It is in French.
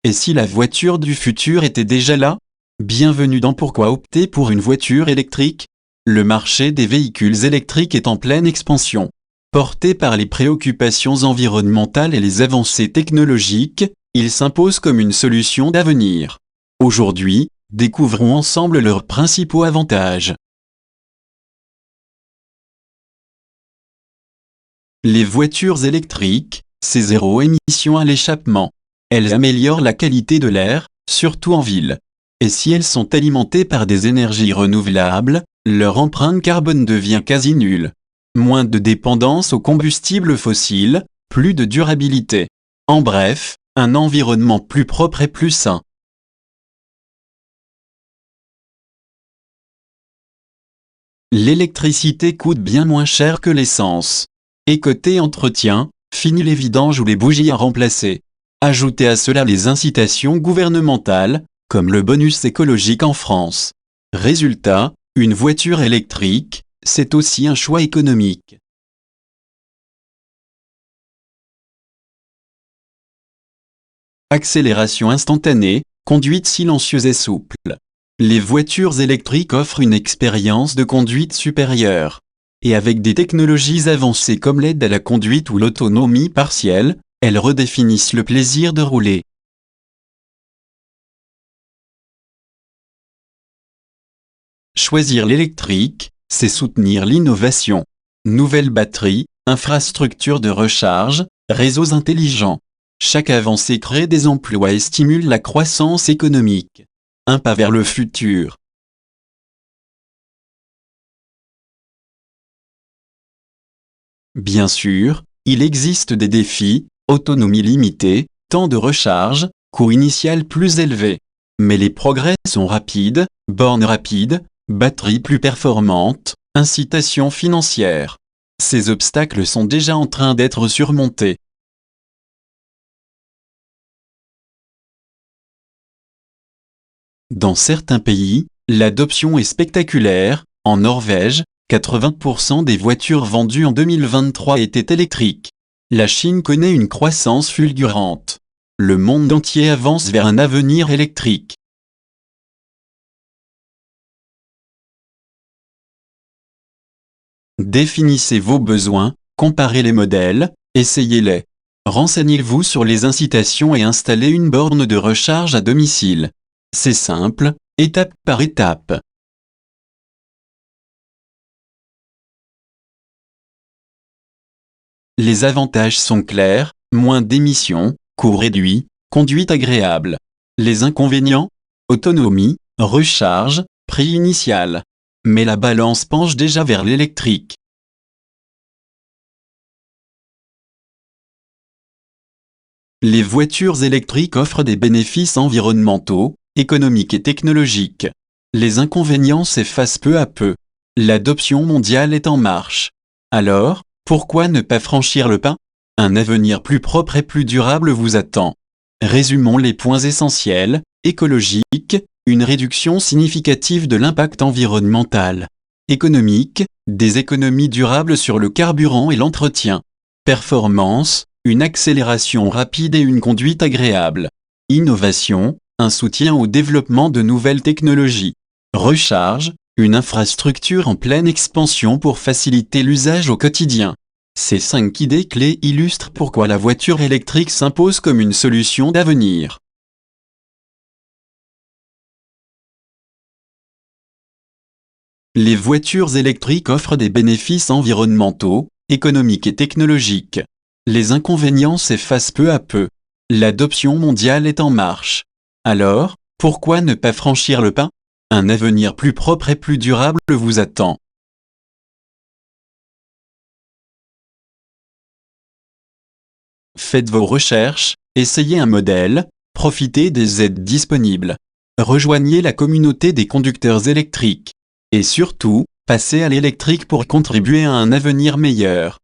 Et si la voiture du futur était déjà là? Bienvenue dans Pourquoi opter pour une voiture électrique? Le marché des véhicules électriques est en pleine expansion. Porté par les préoccupations environnementales et les avancées technologiques, il s'impose comme une solution d'avenir. Aujourd'hui, découvrons ensemble leurs principaux avantages. Les voitures électriques, c'est zéro émission à l'échappement. Elles améliorent la qualité de l'air, surtout en ville. Et si elles sont alimentées par des énergies renouvelables, leur empreinte carbone devient quasi nulle. Moins de dépendance aux combustibles fossiles, plus de durabilité. En bref, un environnement plus propre et plus sain. L'électricité coûte bien moins cher que l'essence. Et côté entretien, fini les vidanges ou les bougies à remplacer. Ajoutez à cela les incitations gouvernementales, comme le bonus écologique en France. Résultat, une voiture électrique, c'est aussi un choix économique. Accélération instantanée, conduite silencieuse et souple. Les voitures électriques offrent une expérience de conduite supérieure. Et avec des technologies avancées comme l'aide à la conduite ou l'autonomie partielle, elles redéfinissent le plaisir de rouler. Choisir l'électrique, c'est soutenir l'innovation. Nouvelles batteries, infrastructures de recharge, réseaux intelligents. Chaque avancée crée des emplois et stimule la croissance économique. Un pas vers le futur. Bien sûr, il existe des défis, autonomie limitée, temps de recharge, coût initial plus élevé. Mais les progrès sont rapides, bornes rapides, batteries plus performantes, incitations financières. Ces obstacles sont déjà en train d'être surmontés. Dans certains pays, l'adoption est spectaculaire. En Norvège, 80% des voitures vendues en 2023 étaient électriques. La Chine connaît une croissance fulgurante. Le monde entier avance vers un avenir électrique. Définissez vos besoins, comparez les modèles, essayez-les. Renseignez-vous sur les incitations et installez une borne de recharge à domicile. C'est simple, étape par étape. Les avantages sont clairs, moins d'émissions, coût réduit, conduite agréable. Les inconvénients? Autonomie, recharge, prix initial. Mais la balance penche déjà vers l'électrique. Les voitures électriques offrent des bénéfices environnementaux, économiques et technologiques. Les inconvénients s'effacent peu à peu. L'adoption mondiale est en marche. Alors, pourquoi ne pas franchir le pas? Un avenir plus propre et plus durable vous attend. Résumons les points essentiels. Écologique, une réduction significative de l'impact environnemental. Économique, des économies durables sur le carburant et l'entretien. Performance, une accélération rapide et une conduite agréable. Innovation, un soutien au développement de nouvelles technologies. Recharge, une infrastructure en pleine expansion pour faciliter l'usage au quotidien. Ces 5 idées clés illustrent pourquoi la voiture électrique s'impose comme une solution d'avenir. Les voitures électriques offrent des bénéfices environnementaux, économiques et technologiques. Les inconvénients s'effacent peu à peu. L'adoption mondiale est en marche. Alors, pourquoi ne pas franchir le pas? Un avenir plus propre et plus durable vous attend. Faites vos recherches, essayez un modèle, profitez des aides disponibles. Rejoignez la communauté des conducteurs électriques. Et surtout, passez à l'électrique pour contribuer à un avenir meilleur.